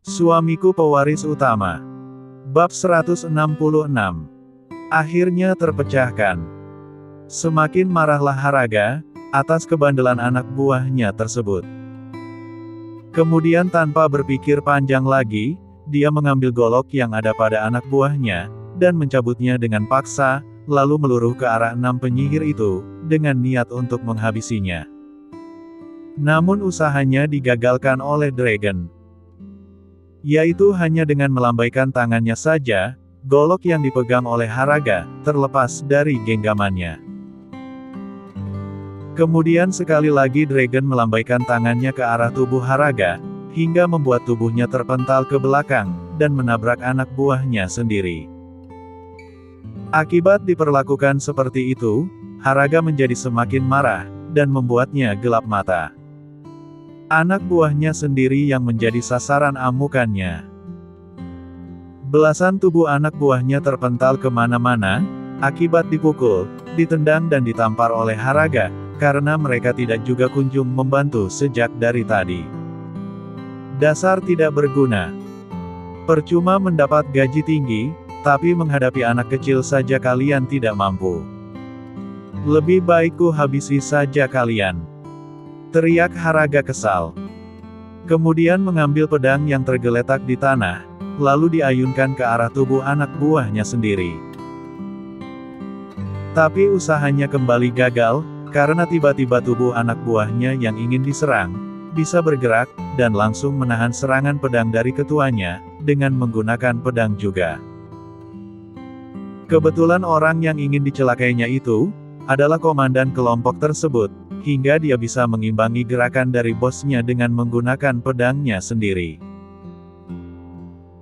Suamiku pewaris utama. Bab 166. Akhirnya terpecahkan. Semakin marahlah Haraga atas kebandelan anak buahnya tersebut. Kemudian tanpa berpikir panjang lagi, dia mengambil golok yang ada pada anak buahnya, dan mencabutnya dengan paksa, lalu meluruh ke arah 6 penyihir itu, dengan niat untuk menghabisinya. Namun usahanya digagalkan oleh Dragon. Yaitu hanya dengan melambaikan tangannya saja, golok yang dipegang oleh Haraga, terlepas dari genggamannya. Kemudian sekali lagi Dragon melambaikan tangannya ke arah tubuh Haraga, hingga membuat tubuhnya terpental ke belakang, dan menabrak anak buahnya sendiri. Akibat diperlakukan seperti itu, Haraga menjadi semakin marah, dan membuatnya gelap mata. Anak buahnya sendiri yang menjadi sasaran amukannya. Belasan tubuh anak buahnya terpental kemana-mana, akibat dipukul, ditendang dan ditampar oleh Haraga, karena mereka tidak juga kunjung membantu sejak dari tadi. Dasar tidak berguna. Percuma mendapat gaji tinggi, tapi menghadapi anak kecil saja kalian tidak mampu. Lebih baik ku habisi saja kalian. Teriak Haraga kesal. Kemudian mengambil pedang yang tergeletak di tanah, lalu diayunkan ke arah tubuh anak buahnya sendiri. Tapi usahanya kembali gagal, karena tiba-tiba tubuh anak buahnya yang ingin diserang, bisa bergerak, dan langsung menahan serangan pedang dari ketuanya, dengan menggunakan pedang juga. Kebetulan orang yang ingin dicelakainya itu, adalah komandan kelompok tersebut, hingga dia bisa mengimbangi gerakan dari bosnya dengan menggunakan pedangnya sendiri.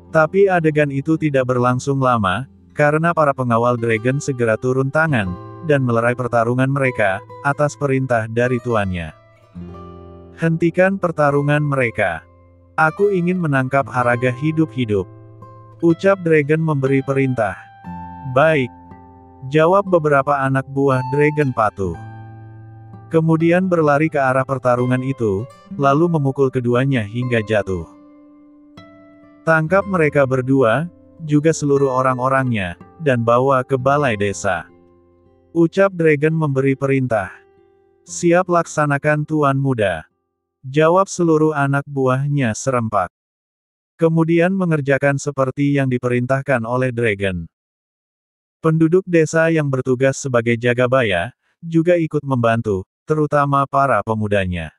Tapi adegan itu tidak berlangsung lama, karena para pengawal Dragon segera turun tangan, dan melerai pertarungan mereka, atas perintah dari tuannya. Hentikan pertarungan mereka. Aku ingin menangkap Haraga hidup-hidup. Ucap Dragon memberi perintah. Baik. Jawab beberapa anak buah Dragon patuh. Kemudian berlari ke arah pertarungan itu, lalu memukul keduanya hingga jatuh. Tangkap mereka berdua, juga seluruh orang-orangnya, dan bawa ke balai desa. Ucap Dragon memberi perintah. Siap laksanakan tuan muda. Jawab seluruh anak buahnya serempak. Kemudian mengerjakan seperti yang diperintahkan oleh Dragon. Penduduk desa yang bertugas sebagai jagabaya, juga ikut membantu, terutama para pemudanya.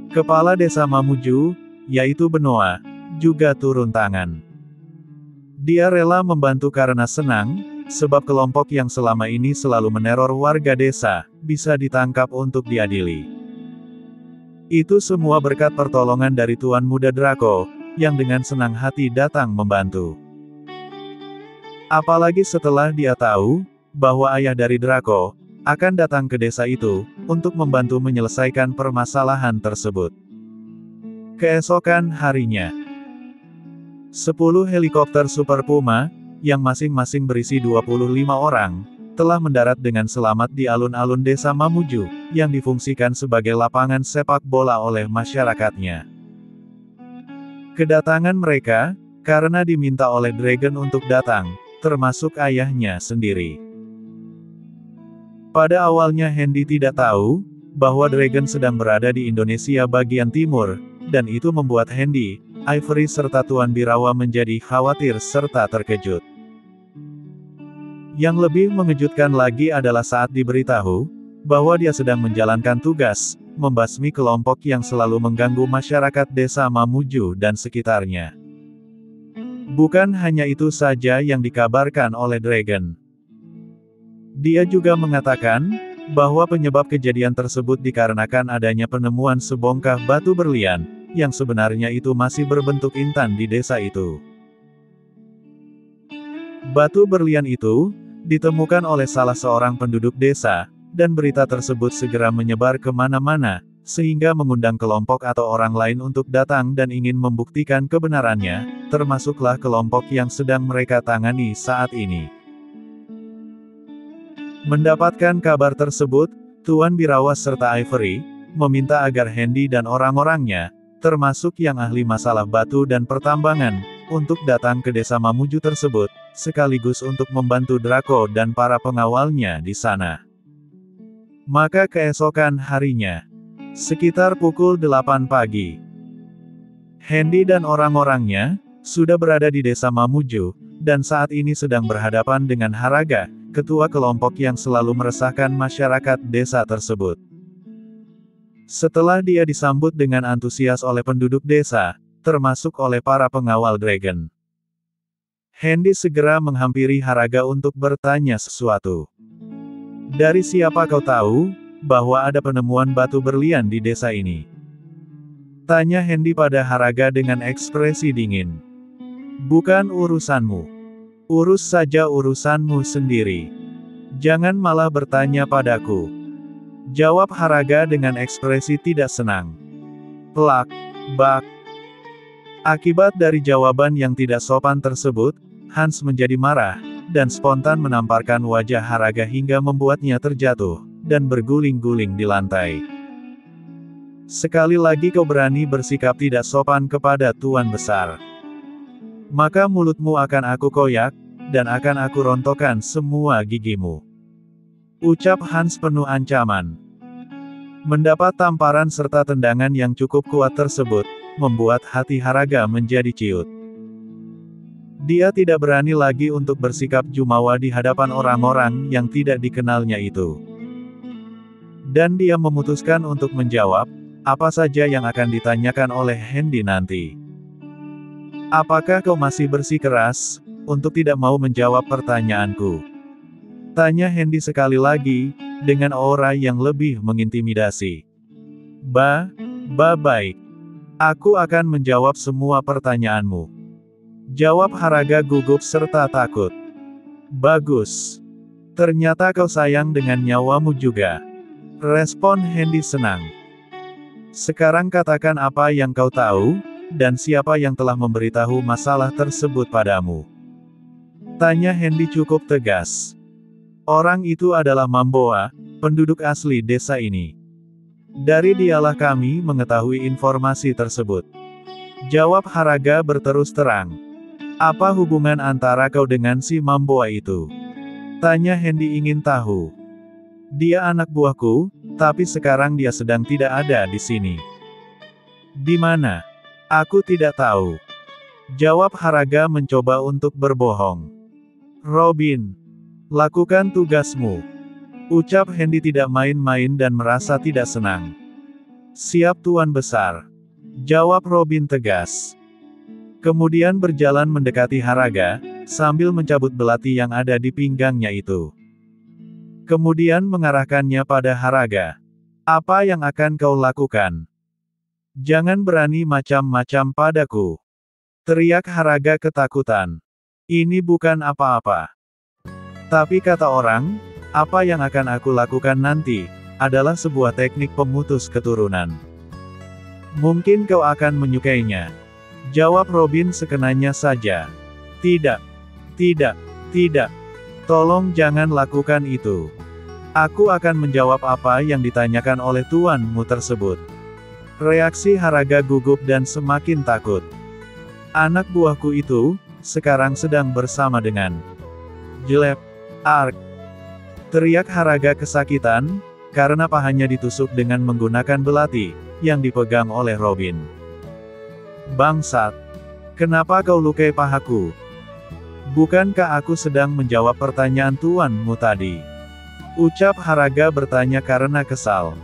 Kepala desa Mamuju, yaitu Benoa, juga turun tangan. Dia rela membantu karena senang, sebab kelompok yang selama ini selalu meneror warga desa, bisa ditangkap untuk diadili. Itu semua berkat pertolongan dari Tuan Muda Draco, yang dengan senang hati datang membantu. Apalagi setelah dia tahu, bahwa ayah dari Draco, akan datang ke desa itu, untuk membantu menyelesaikan permasalahan tersebut. Keesokan harinya, 10 helikopter Super Puma, yang masing-masing berisi 25 orang, telah mendarat dengan selamat di alun-alun desa Mamuju, yang difungsikan sebagai lapangan sepak bola oleh masyarakatnya. Kedatangan mereka, karena diminta oleh Dragon untuk datang, termasuk ayahnya sendiri. Pada awalnya Hendy tidak tahu, bahwa Dragon sedang berada di Indonesia bagian timur, dan itu membuat Hendy, Ivory serta Tuan Birawa menjadi khawatir serta terkejut. Yang lebih mengejutkan lagi adalah saat diberitahu, bahwa dia sedang menjalankan tugas, membasmi kelompok yang selalu mengganggu masyarakat desa Mamuju dan sekitarnya. Bukan hanya itu saja yang dikabarkan oleh Dragon. Dia juga mengatakan, bahwa penyebab kejadian tersebut dikarenakan adanya penemuan sebongkah batu berlian, yang sebenarnya itu masih berbentuk intan di desa itu. Batu berlian itu, ditemukan oleh salah seorang penduduk desa, dan berita tersebut segera menyebar kemana-mana, sehingga mengundang kelompok atau orang lain untuk datang dan ingin membuktikan kebenarannya, termasuklah kelompok yang sedang mereka tangani saat ini. Mendapatkan kabar tersebut, Tuan Birawa serta Ivory, meminta agar Hendy dan orang-orangnya, termasuk yang ahli masalah batu dan pertambangan, untuk datang ke desa Mamuju tersebut, sekaligus untuk membantu Draco dan para pengawalnya di sana. Maka keesokan harinya, sekitar pukul 8 pagi, Hendy dan orang-orangnya sudah berada di desa Mamuju, dan saat ini sedang berhadapan dengan Haraga, ketua kelompok yang selalu meresahkan masyarakat desa tersebut. Setelah dia disambut dengan antusias oleh penduduk desa, termasuk oleh para pengawal dragon, Hendy segera menghampiri Haraga untuk bertanya sesuatu. "Dari siapa kau tahu bahwa ada penemuan batu berlian di desa ini?" tanya Hendy pada Haraga dengan ekspresi dingin. "Bukan urusanmu. Urus saja urusanmu sendiri. Jangan malah bertanya padaku," jawab Haraga dengan ekspresi tidak senang. Plak, bak. Akibat dari jawaban yang tidak sopan tersebut, Hans menjadi marah, dan spontan menamparkan wajah Haraga hingga membuatnya terjatuh, dan berguling-guling di lantai. "Sekali lagi kau berani bersikap tidak sopan kepada Tuan Besar, maka mulutmu akan aku koyak, dan akan aku rontokkan semua gigimu," ucap Hans penuh ancaman. Mendapat tamparan serta tendangan yang cukup kuat tersebut, membuat hati Haraga menjadi ciut. Dia tidak berani lagi untuk bersikap jumawa di hadapan orang-orang yang tidak dikenalnya itu. Dan dia memutuskan untuk menjawab apa saja yang akan ditanyakan oleh Hendy nanti. "Apakah kau masih bersikeras untuk tidak mau menjawab pertanyaanku?" tanya Hendy sekali lagi, dengan aura yang lebih mengintimidasi. Baik. Aku akan menjawab semua pertanyaanmu," jawab Haraga gugup serta takut. "Bagus. Ternyata kau sayang dengan nyawamu juga," respon Hendy senang. "Sekarang katakan apa yang kau tahu, dan siapa yang telah memberitahu masalah tersebut padamu?" tanya Hendy cukup tegas. "Orang itu adalah Mamboa, penduduk asli desa ini. Dari dialah kami mengetahui informasi tersebut," jawab Haraga berterus terang. "Apa hubungan antara kau dengan si Mamboa itu?" tanya Hendy ingin tahu. "Dia anak buahku, tapi sekarang dia sedang tidak ada di sini." "Di mana?" "Aku tidak tahu," jawab Haraga mencoba untuk berbohong. "Robin, lakukan tugasmu," ucap Hendy tidak main-main dan merasa tidak senang. "Siap Tuan Besar," jawab Robin tegas. Kemudian berjalan mendekati Haraga, sambil mencabut belati yang ada di pinggangnya itu. Kemudian mengarahkannya pada Haraga. "Apa yang akan kau lakukan? Jangan berani macam-macam padaku," teriak Haraga ketakutan. "Ini bukan apa-apa. Tapi kata orang, apa yang akan aku lakukan nanti, adalah sebuah teknik pemutus keturunan. Mungkin kau akan menyukainya," jawab Robin sekenanya saja. Tidak. Tolong jangan lakukan itu. Aku akan menjawab apa yang ditanyakan oleh tuanmu tersebut." Reaksi Haraga gugup dan semakin takut. "Anak buahku itu, sekarang sedang bersama dengan Jelep Ark," teriak Haraga kesakitan, karena pahanya ditusuk dengan menggunakan belati, yang dipegang oleh Robin. "Bangsat! Kenapa kau lukai pahaku? Bukankah aku sedang menjawab pertanyaan tuanmu tadi?" ucap Haraga bertanya karena kesal.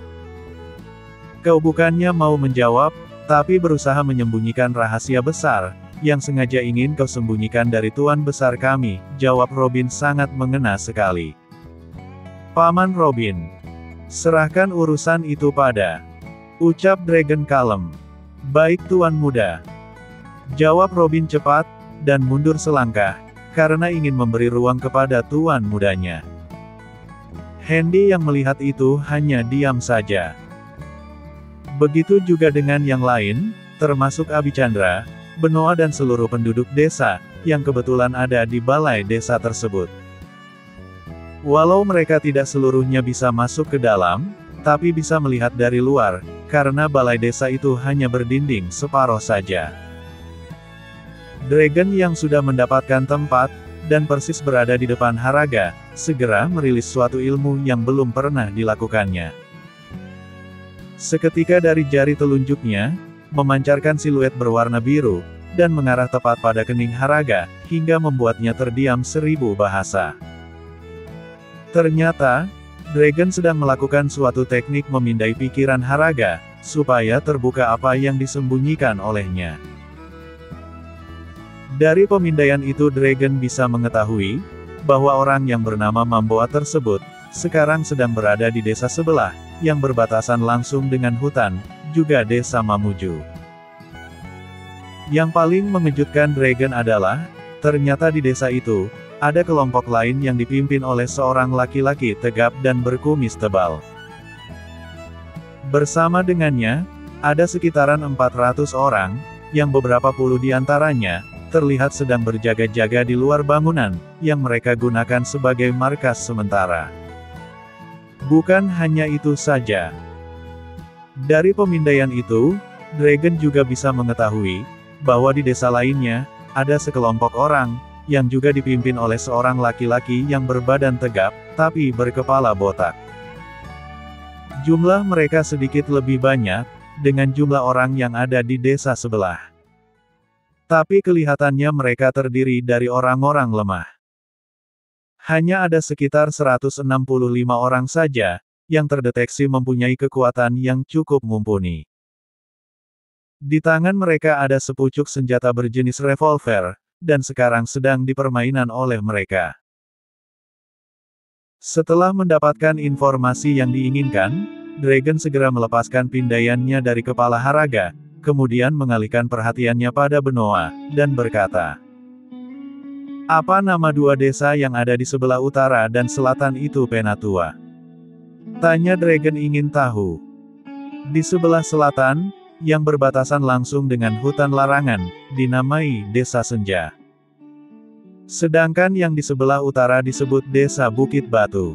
"Kau bukannya mau menjawab, tapi berusaha menyembunyikan rahasia besar, yang sengaja ingin kau sembunyikan dari Tuan Besar kami," jawab Robin sangat mengena sekali. "Paman Robin, serahkan urusan itu pada," ucap Dragon kalem. "Baik Tuan Muda," jawab Robin cepat, dan mundur selangkah, karena ingin memberi ruang kepada Tuan Mudanya. Hendy yang melihat itu hanya diam saja. Begitu juga dengan yang lain, termasuk Abicandra, Benoa dan seluruh penduduk desa, yang kebetulan ada di balai desa tersebut. Walau mereka tidak seluruhnya bisa masuk ke dalam, tapi bisa melihat dari luar, karena balai desa itu hanya berdinding separuh saja. Dragon yang sudah mendapatkan tempat, dan persis berada di depan Haraga, segera merilis suatu ilmu yang belum pernah dilakukannya. Seketika dari jari telunjuknya, memancarkan siluet berwarna biru, dan mengarah tepat pada kening Haraga, hingga membuatnya terdiam 1000 bahasa. Ternyata, Dragon sedang melakukan suatu teknik memindai pikiran Haraga, supaya terbuka apa yang disembunyikan olehnya. Dari pemindaian itu Dragon bisa mengetahui, bahwa orang yang bernama Mamboa tersebut, sekarang sedang berada di desa sebelah, yang berbatasan langsung dengan hutan, juga desa Mamuju. Yang paling mengejutkan Dragon adalah, ternyata di desa itu, ada kelompok lain yang dipimpin oleh seorang laki-laki tegap dan berkumis tebal. Bersama dengannya, ada sekitaran 400 orang, yang beberapa puluh di antaranya, terlihat sedang berjaga-jaga di luar bangunan, yang mereka gunakan sebagai markas sementara. Bukan hanya itu saja. Dari pemindaian itu, Dragon juga bisa mengetahui, bahwa di desa lainnya, ada sekelompok orang, yang juga dipimpin oleh seorang laki-laki yang berbadan tegap, tapi berkepala botak. Jumlah mereka sedikit lebih banyak, dengan jumlah orang yang ada di desa sebelah. Tapi kelihatannya mereka terdiri dari orang-orang lemah. Hanya ada sekitar 165 orang saja, yang terdeteksi mempunyai kekuatan yang cukup mumpuni. Di tangan mereka ada sepucuk senjata berjenis revolver, dan sekarang sedang dipermainan oleh mereka. Setelah mendapatkan informasi yang diinginkan, Dragon segera melepaskan pindaiannya dari kepala Haraga, kemudian mengalihkan perhatiannya pada Benoa, dan berkata, "Apa nama dua desa yang ada di sebelah utara dan selatan itu, Penatua?" Tanya Dragon ingin tahu. Di sebelah selatan, yang berbatasan langsung dengan hutan larangan, dinamai Desa Senja. Sedangkan yang di sebelah utara disebut Desa Bukit Batu.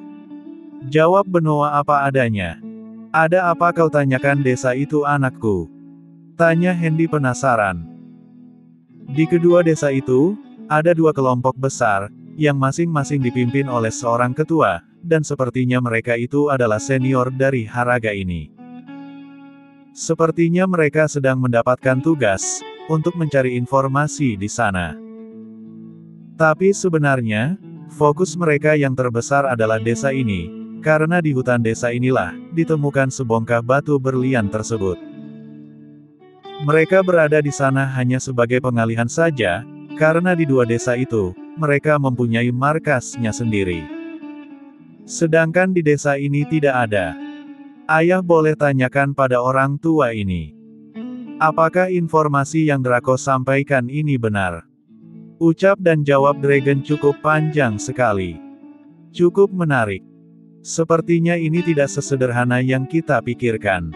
Jawab Benoa apa adanya. "Ada apa kau tanyakan desa itu, anakku?" Tanya Hendy penasaran. Di kedua desa itu, ada dua kelompok besar, yang masing-masing dipimpin oleh seorang ketua, dan sepertinya mereka itu adalah senior dari Haraga ini. Sepertinya mereka sedang mendapatkan tugas, untuk mencari informasi di sana. Tapi sebenarnya, fokus mereka yang terbesar adalah desa ini, karena di hutan desa inilah, ditemukan sebongkah batu berlian tersebut. Mereka berada di sana hanya sebagai pengalihan saja, karena di dua desa itu, mereka mempunyai markasnya sendiri. Sedangkan di desa ini tidak ada. Ayah boleh tanyakan pada orang tua ini. Apakah informasi yang Draco sampaikan ini benar? Ucap dan jawab Dragon cukup panjang sekali. Cukup menarik. Sepertinya ini tidak sesederhana yang kita pikirkan.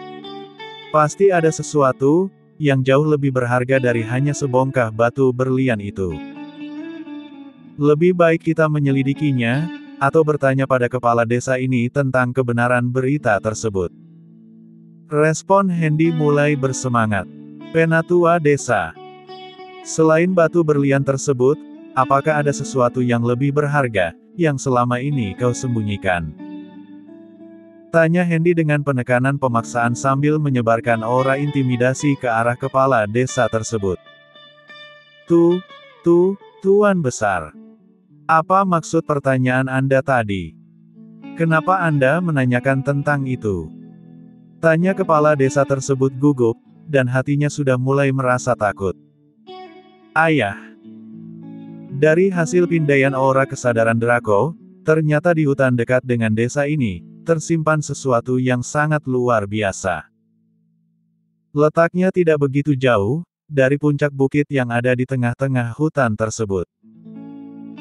Pasti ada sesuatu, yang jauh lebih berharga dari hanya sebongkah batu berlian itu. Lebih baik kita menyelidikinya, atau bertanya pada kepala desa ini tentang kebenaran berita tersebut. Respon Hendy mulai bersemangat. Penatua desa. Selain batu berlian tersebut, apakah ada sesuatu yang lebih berharga, yang selama ini kau sembunyikan? Tanya Hendy dengan penekanan pemaksaan sambil menyebarkan aura intimidasi ke arah kepala desa tersebut. Tuan besar. Apa maksud pertanyaan Anda tadi? Kenapa Anda menanyakan tentang itu? Tanya kepala desa tersebut gugup, dan hatinya sudah mulai merasa takut. Ayah. Dari hasil pindaian aura kesadaran Draco, ternyata di hutan dekat dengan desa ini, tersimpan sesuatu yang sangat luar biasa. Letaknya tidak begitu jauh, dari puncak bukit yang ada di tengah-tengah hutan tersebut.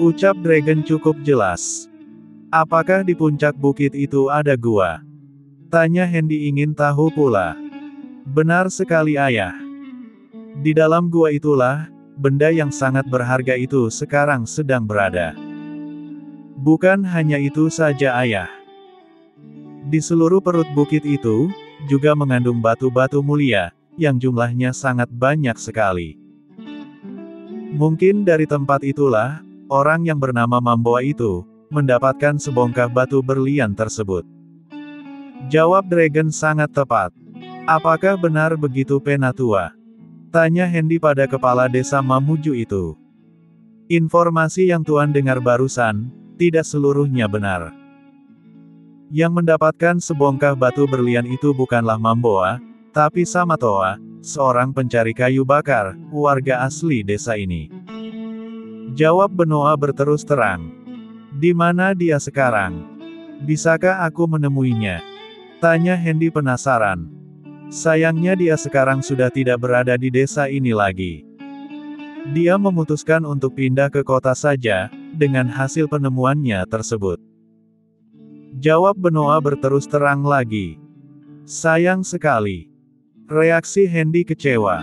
Ucap Dragon cukup jelas. Apakah di puncak bukit itu ada gua? Tanya Hendy ingin tahu pula. Benar sekali ayah. Di dalam gua itulah, benda yang sangat berharga itu sekarang sedang berada. Bukan hanya itu saja ayah. Di seluruh perut bukit itu, juga mengandung batu-batu mulia, yang jumlahnya sangat banyak sekali. Mungkin dari tempat itulah, orang yang bernama Mamboa itu, mendapatkan sebongkah batu berlian tersebut. Jawab Dragon sangat tepat. Apakah benar begitu Penatua? Tanya Hendy pada kepala desa Mamuju itu. Informasi yang Tuan dengar barusan, tidak seluruhnya benar. Yang mendapatkan sebongkah batu berlian itu bukanlah Mamboa, tapi Samatoa, seorang pencari kayu bakar, warga asli desa ini. Jawab Benoa berterus terang. Di mana dia sekarang? Bisakah aku menemuinya? Tanya Hendy penasaran. Sayangnya dia sekarang sudah tidak berada di desa ini lagi. Dia memutuskan untuk pindah ke kota saja, dengan hasil penemuannya tersebut. Jawab Benoa berterus terang lagi. Sayang sekali. Reaksi Hendy kecewa.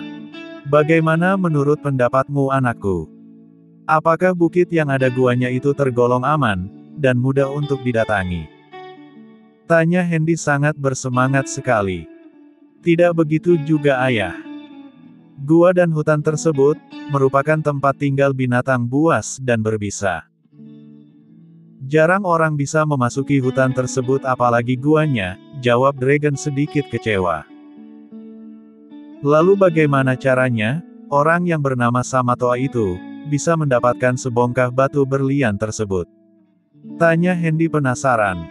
Bagaimana menurut pendapatmu anakku? Apakah bukit yang ada guanya itu tergolong aman, dan mudah untuk didatangi? Tanya Hendy sangat bersemangat sekali. Tidak begitu juga ayah. Gua dan hutan tersebut, merupakan tempat tinggal binatang buas dan berbisa. Jarang orang bisa memasuki hutan tersebut apalagi guanya, jawab Dragon sedikit kecewa. Lalu bagaimana caranya, orang yang bernama Samatoa itu, bisa mendapatkan sebongkah batu berlian tersebut? Tanya Hendy penasaran.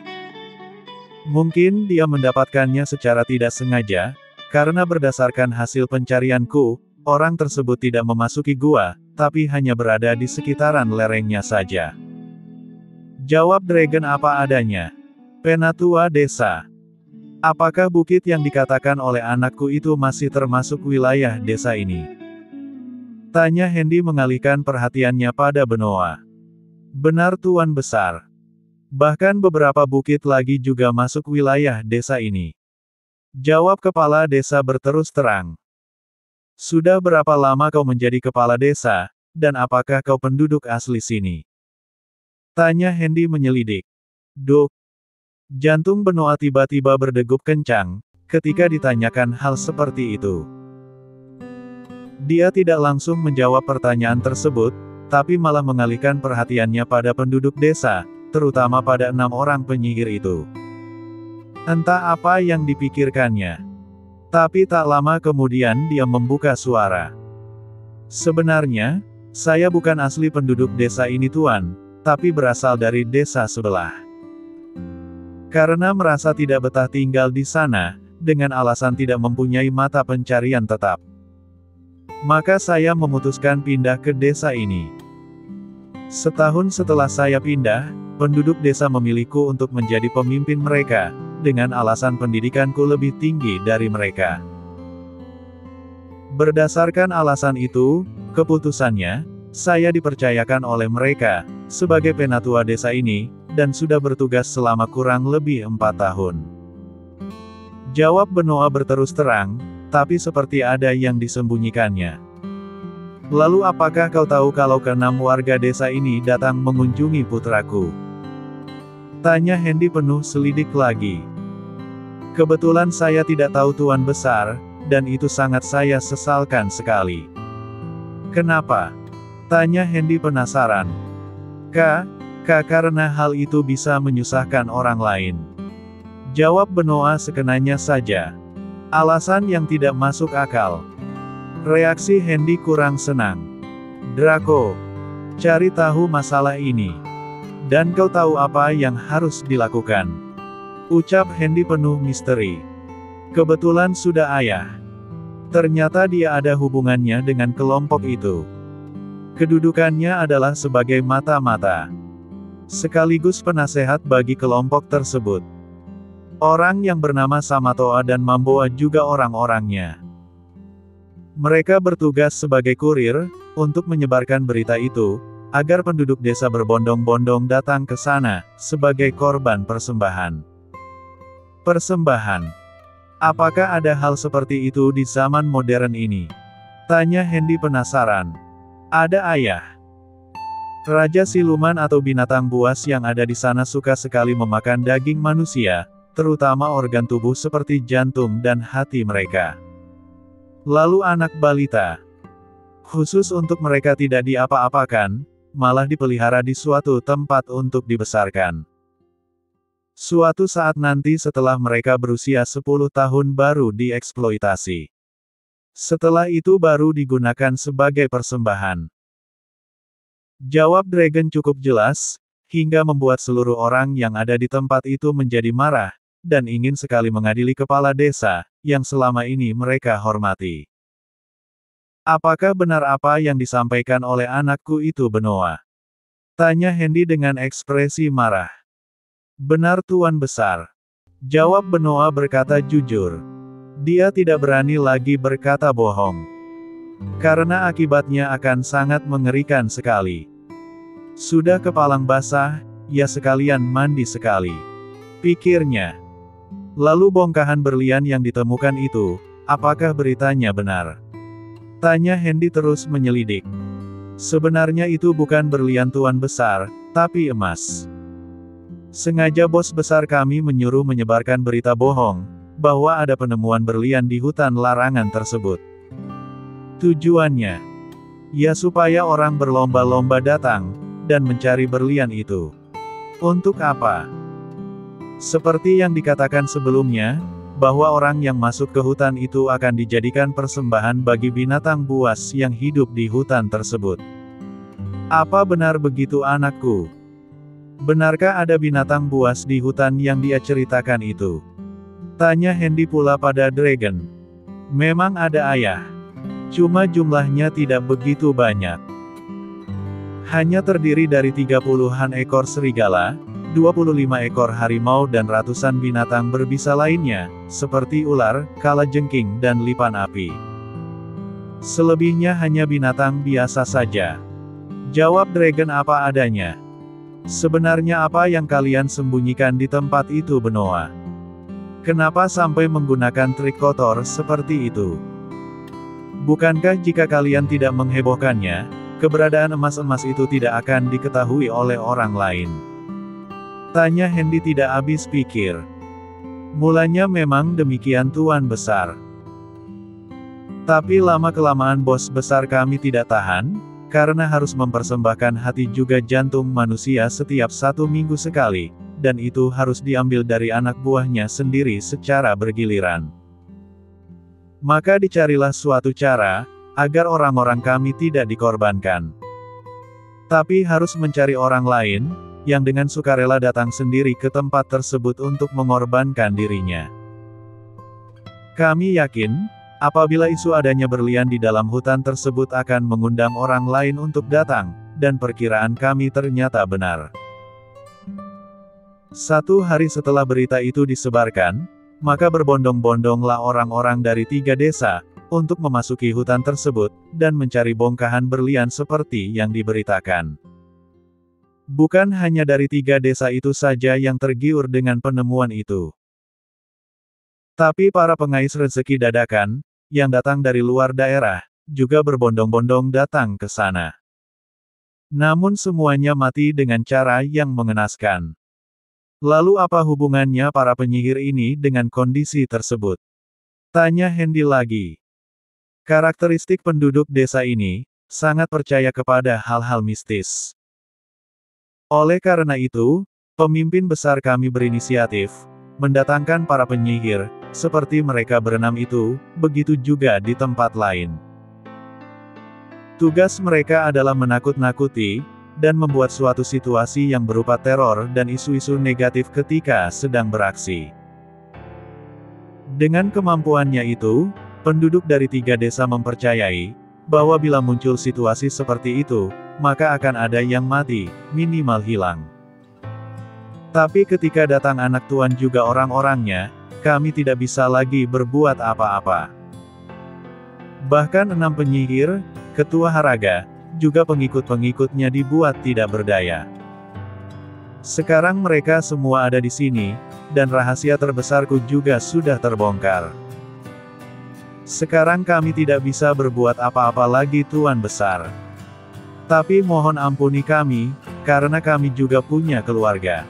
Mungkin dia mendapatkannya secara tidak sengaja, karena berdasarkan hasil pencarianku, orang tersebut tidak memasuki gua, tapi hanya berada di sekitaran lerengnya saja. Jawab Dragon apa adanya. Penatua desa. Apakah bukit yang dikatakan oleh anakku itu masih termasuk wilayah desa ini? Tanya Hendy mengalihkan perhatiannya pada Benoa. Benar Tuan Besar. Bahkan beberapa bukit lagi juga masuk wilayah desa ini. Jawab kepala desa berterus terang. Sudah berapa lama kau menjadi kepala desa, dan apakah kau penduduk asli sini? Tanya Hendy menyelidik. Duk. Jantung Benoa tiba-tiba berdegup kencang, ketika ditanyakan hal seperti itu. Dia tidak langsung menjawab pertanyaan tersebut, tapi malah mengalihkan perhatiannya pada penduduk desa, terutama pada 6 orang penyihir itu. Entah apa yang dipikirkannya. Tapi tak lama kemudian dia membuka suara. Sebenarnya, saya bukan asli penduduk desa ini Tuan, tapi berasal dari desa sebelah. Karena merasa tidak betah tinggal di sana, dengan alasan tidak mempunyai mata pencarian tetap, maka saya memutuskan pindah ke desa ini. Setahun setelah saya pindah, penduduk desa memilihku untuk menjadi pemimpin mereka, dengan alasan pendidikanku lebih tinggi dari mereka. Berdasarkan alasan itu, keputusannya, saya dipercayakan oleh mereka, sebagai penatua desa ini, dan sudah bertugas selama kurang lebih 4 tahun. Jawab Benoa berterus terang, tapi seperti ada yang disembunyikannya. Lalu apakah kau tahu kalau ke-6 warga desa ini datang mengunjungi putraku? Tanya Hendy penuh selidik lagi. Kebetulan saya tidak tahu Tuan Besar, dan itu sangat saya sesalkan sekali. Kenapa? Tanya Hendy penasaran. Karena hal itu bisa menyusahkan orang lain. Jawab Benoa sekenanya saja. Alasan yang tidak masuk akal. Reaksi Hendy kurang senang. Draco, cari tahu masalah ini. Dan kau tahu apa yang harus dilakukan. Ucap Hendy penuh misteri. Kebetulan sudah ayah. Ternyata dia ada hubungannya dengan kelompok itu. Kedudukannya adalah sebagai mata-mata, sekaligus penasehat bagi kelompok tersebut. Orang yang bernama Samatoa dan Mamboa juga orang-orangnya. Mereka bertugas sebagai kurir, untuk menyebarkan berita itu, agar penduduk desa berbondong-bondong datang ke sana, sebagai korban persembahan. Persembahan. Apakah ada hal seperti itu di zaman modern ini? Tanya Hendy penasaran. Ada ayah. Raja siluman atau binatang buas yang ada di sana suka sekali memakan daging manusia, terutama organ tubuh seperti jantung dan hati mereka. Lalu anak balita, khusus untuk mereka tidak diapa-apakan, malah dipelihara di suatu tempat untuk dibesarkan. Suatu saat nanti setelah mereka berusia 10 tahun baru dieksploitasi. Setelah itu baru digunakan sebagai persembahan. Jawab Dragon cukup jelas, hingga membuat seluruh orang yang ada di tempat itu menjadi marah, dan ingin sekali mengadili kepala desa, yang selama ini mereka hormati. Apakah benar apa yang disampaikan oleh anakku itu Benoa? Tanya Hendy dengan ekspresi marah. Benar Tuan Besar. Jawab Benoa berkata jujur. Dia tidak berani lagi berkata bohong. Karena akibatnya akan sangat mengerikan sekali. Sudah kepalang basah, ya sekalian mandi sekali. Pikirnya. Lalu bongkahan berlian yang ditemukan itu, apakah beritanya benar? Tanya Hendy terus menyelidik. Sebenarnya itu bukan berlian Tuan Besar, tapi emas. Sengaja bos besar kami menyuruh menyebarkan berita bohong, bahwa ada penemuan berlian di hutan larangan tersebut. Tujuannya, ya supaya orang berlomba-lomba datang, dan mencari berlian itu. Untuk apa? Seperti yang dikatakan sebelumnya, bahwa orang yang masuk ke hutan itu akan dijadikan persembahan bagi binatang buas yang hidup di hutan tersebut. Apa benar begitu anakku? Benarkah ada binatang buas di hutan yang dia ceritakan itu? Tanya Hendy pula pada Dragon. Memang ada ayah. Cuma jumlahnya tidak begitu banyak. Hanya terdiri dari 30-an ekor serigala, 25 ekor harimau dan ratusan binatang berbisa lainnya, seperti ular, kalajengking dan lipan api. Selebihnya hanya binatang biasa saja. Jawab Dragon apa adanya. Sebenarnya apa yang kalian sembunyikan di tempat itu Benoa? Kenapa sampai menggunakan trik kotor seperti itu? Bukankah jika kalian tidak menghebohkannya, keberadaan emas-emas itu tidak akan diketahui oleh orang lain? Tanya Hendy tidak habis pikir. Mulanya memang demikian Tuan Besar. Tapi lama-kelamaan bos besar kami tidak tahan, karena harus mempersembahkan hati juga jantung manusia setiap 1 minggu sekali, dan itu harus diambil dari anak buahnya sendiri secara bergiliran. Maka dicarilah suatu cara, agar orang-orang kami tidak dikorbankan. Tapi harus mencari orang lain, yang dengan sukarela datang sendiri ke tempat tersebut untuk mengorbankan dirinya. Kami yakin, apabila isu adanya berlian di dalam hutan tersebut akan mengundang orang lain untuk datang, dan perkiraan kami ternyata benar. 1 hari setelah berita itu disebarkan, maka berbondong-bondonglah orang-orang dari 3 desa, untuk memasuki hutan tersebut, dan mencari bongkahan berlian seperti yang diberitakan. Bukan hanya dari 3 desa itu saja yang tergiur dengan penemuan itu. Tapi para pengais rezeki dadakan, yang datang dari luar daerah, juga berbondong-bondong datang ke sana. Namun semuanya mati dengan cara yang mengenaskan. Lalu apa hubungannya para penyihir ini dengan kondisi tersebut? Tanya Hendy lagi. Karakteristik penduduk desa ini, sangat percaya kepada hal-hal mistis. Oleh karena itu, pemimpin besar kami berinisiatif, mendatangkan para penyihir, seperti mereka berenam itu, begitu juga di tempat lain. Tugas mereka adalah menakut-nakuti, dan membuat suatu situasi yang berupa teror dan isu-isu negatif ketika sedang beraksi. Dengan kemampuannya itu, penduduk dari 3 desa mempercayai, bahwa bila muncul situasi seperti itu, maka akan ada yang mati, minimal hilang. Tapi ketika datang anak tuan juga orang-orangnya, kami tidak bisa lagi berbuat apa-apa. Bahkan 6 penyihir, ketua haraga, juga pengikut-pengikutnya dibuat tidak berdaya. Sekarang mereka semua ada di sini, dan rahasia terbesarku juga sudah terbongkar. Sekarang kami tidak bisa berbuat apa-apa lagi Tuan Besar. Tapi mohon ampuni kami, karena kami juga punya keluarga.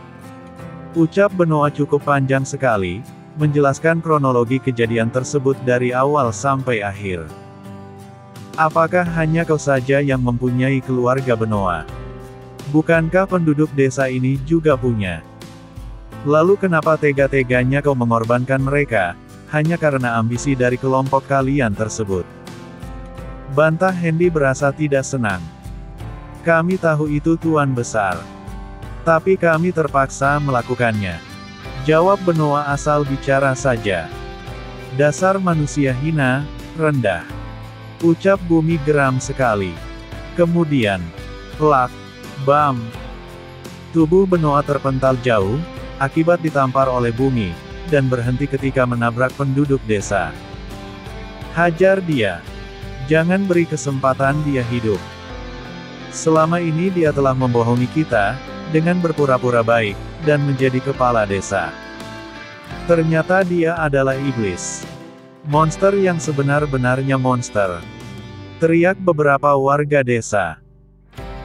Ucap Benoa cukup panjang sekali, menjelaskan kronologi kejadian tersebut dari awal sampai akhir. Apakah hanya kau saja yang mempunyai keluarga Benoa? Bukankah penduduk desa ini juga punya? Lalu kenapa tega-teganya kau mengorbankan mereka, hanya karena ambisi dari kelompok kalian tersebut? Bantah Hendy berasa tidak senang. Kami tahu itu Tuan Besar. Tapi kami terpaksa melakukannya. Jawab Benoa asal bicara saja. Dasar manusia hina, rendah. Ucap Bumi geram sekali. Kemudian, plak, bam. Tubuh Benoa terpental jauh, akibat ditampar oleh Bumi, dan berhenti ketika menabrak penduduk desa. Hajar dia. Jangan beri kesempatan dia hidup. Selama ini dia telah membohongi kita, dengan berpura-pura baik, dan menjadi kepala desa. Ternyata dia adalah iblis. Monster yang sebenar-benarnya monster. Teriak beberapa warga desa.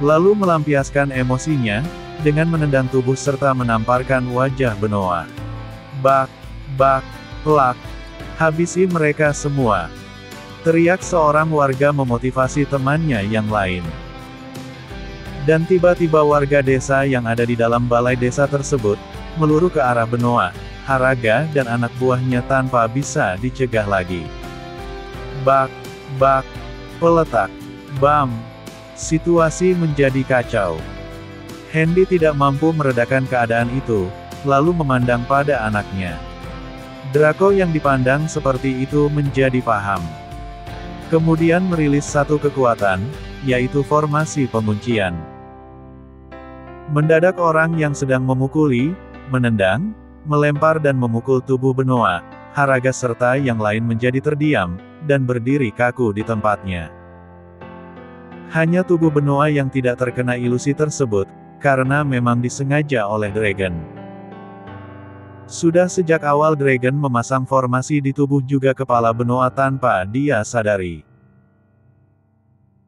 Lalu melampiaskan emosinya, dengan menendang tubuh serta menamparkan wajah Benoa. Bak, bak, plak. Habisi mereka semua. Teriak seorang warga memotivasi temannya yang lain. Dan tiba-tiba warga desa yang ada di dalam balai desa tersebut, meluruh ke arah Benoa, Haraga dan anak buahnya tanpa bisa dicegah lagi. Bak, bak, peletak, bam. Situasi menjadi kacau. Hendy tidak mampu meredakan keadaan itu, lalu memandang pada anaknya. Draco yang dipandang seperti itu menjadi paham. Kemudian merilis satu kekuatan, yaitu formasi penguncian. Mendadak orang yang sedang memukuli, menendang, melempar dan memukul tubuh Benoa, Haraga serta yang lain menjadi terdiam, dan berdiri kaku di tempatnya. Hanya tubuh Benoa yang tidak terkena ilusi tersebut, karena memang disengaja oleh Dragon. Sudah sejak awal Dragon memasang formasi di tubuh juga kepala Benoa tanpa dia sadari.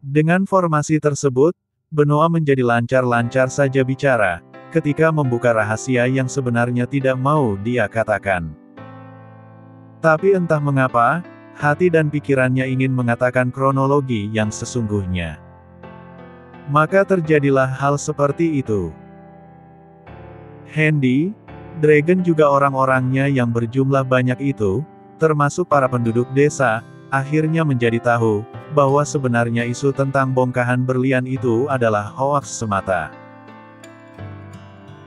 Dengan formasi tersebut, Benoa menjadi lancar-lancar saja bicara, ketika membuka rahasia yang sebenarnya tidak mau dia katakan. Tapi entah mengapa, hati dan pikirannya ingin mengatakan kronologi yang sesungguhnya. Maka terjadilah hal seperti itu. Hendy, Dragon juga orang-orangnya yang berjumlah banyak itu, termasuk para penduduk desa, akhirnya menjadi tahu, bahwa sebenarnya isu tentang bongkahan berlian itu adalah hoaks semata.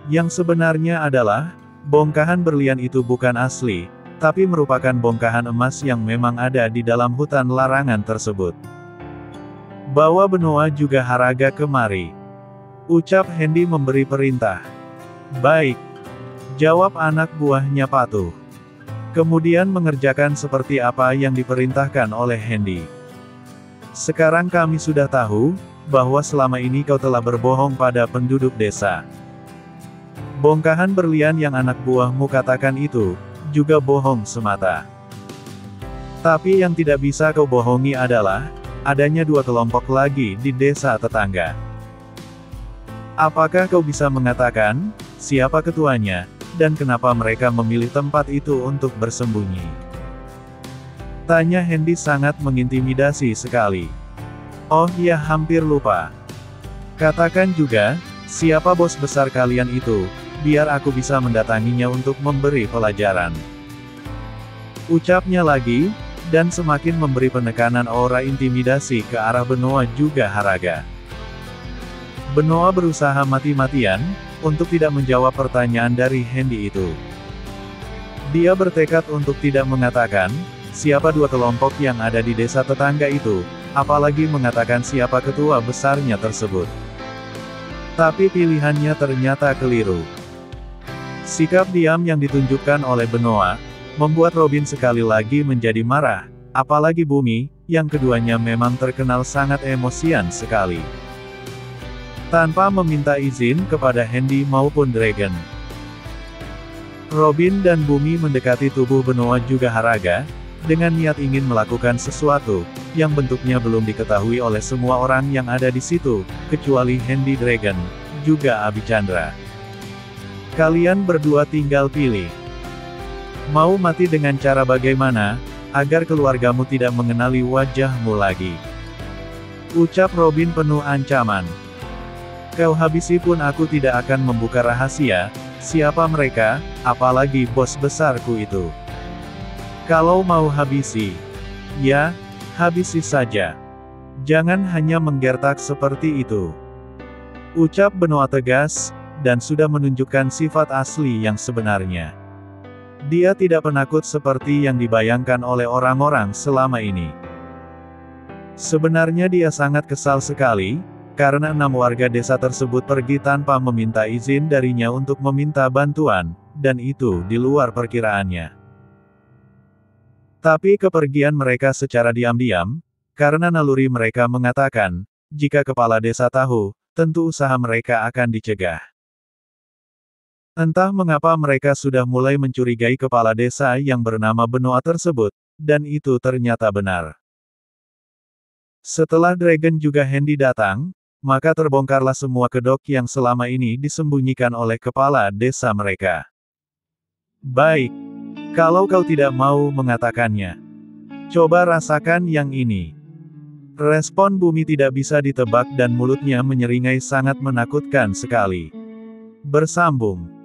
Yang sebenarnya adalah, bongkahan berlian itu bukan asli, tapi merupakan bongkahan emas yang memang ada di dalam hutan larangan tersebut. Bawa Benoa juga Haraga kemari. Ucap Hendy memberi perintah. Baik. Jawab anak buahnya patuh. Kemudian mengerjakan seperti apa yang diperintahkan oleh Hendy. Sekarang kami sudah tahu, bahwa selama ini kau telah berbohong pada penduduk desa. Bongkahan berlian yang anak buahmu katakan itu, juga bohong semata. Tapi yang tidak bisa kau bohongi adalah, adanya dua kelompok lagi di desa tetangga. Apakah kau bisa mengatakan, siapa ketuanya, dan kenapa mereka memilih tempat itu untuk bersembunyi? Tanya Hendy sangat mengintimidasi sekali. Oh ya, hampir lupa. Katakan juga, siapa bos besar kalian itu, biar aku bisa mendatanginya untuk memberi pelajaran. Ucapnya lagi, dan semakin memberi penekanan aura intimidasi ke arah Benoa juga Haraga. Benoa berusaha mati-matian, untuk tidak menjawab pertanyaan dari Hendy itu. Dia bertekad untuk tidak mengatakan, siapa dua kelompok yang ada di desa tetangga itu, apalagi mengatakan siapa ketua besarnya tersebut. Tapi pilihannya ternyata keliru. Sikap diam yang ditunjukkan oleh Benoa, membuat Robin sekali lagi menjadi marah, apalagi Bumi, yang keduanya memang terkenal sangat emosian sekali. Tanpa meminta izin kepada Hendy maupun Dragon, Robin dan Bumi mendekati tubuh Benoa juga Haraga, dengan niat ingin melakukan sesuatu, yang bentuknya belum diketahui oleh semua orang yang ada di situ, kecuali Hendy Dragon, juga Abicandra. Kalian berdua tinggal pilih. Mau mati dengan cara bagaimana, agar keluargamu tidak mengenali wajahmu lagi? Ucap Robin penuh ancaman. Kau habisi pun aku tidak akan membuka rahasia, siapa mereka, apalagi bos besarku itu. Kalau mau habisi, ya, habisi saja. Jangan hanya menggertak seperti itu. Ucap Benoa tegas, dan sudah menunjukkan sifat asli yang sebenarnya. Dia tidak penakut seperti yang dibayangkan oleh orang-orang selama ini. Sebenarnya dia sangat kesal sekali, karena 6 warga desa tersebut pergi tanpa meminta izin darinya untuk meminta bantuan, dan itu di luar perkiraannya. Tapi kepergian mereka secara diam-diam, karena naluri mereka mengatakan, jika kepala desa tahu, tentu usaha mereka akan dicegah. Entah mengapa mereka sudah mulai mencurigai kepala desa yang bernama Benoa tersebut, dan itu ternyata benar. Setelah Dragon juga Handy datang, maka terbongkarlah semua kedok yang selama ini disembunyikan oleh kepala desa mereka. Baik. Kalau kau tidak mau mengatakannya, coba rasakan yang ini. Respon Bumi tidak bisa ditebak dan mulutnya menyeringai sangat menakutkan sekali. Bersambung.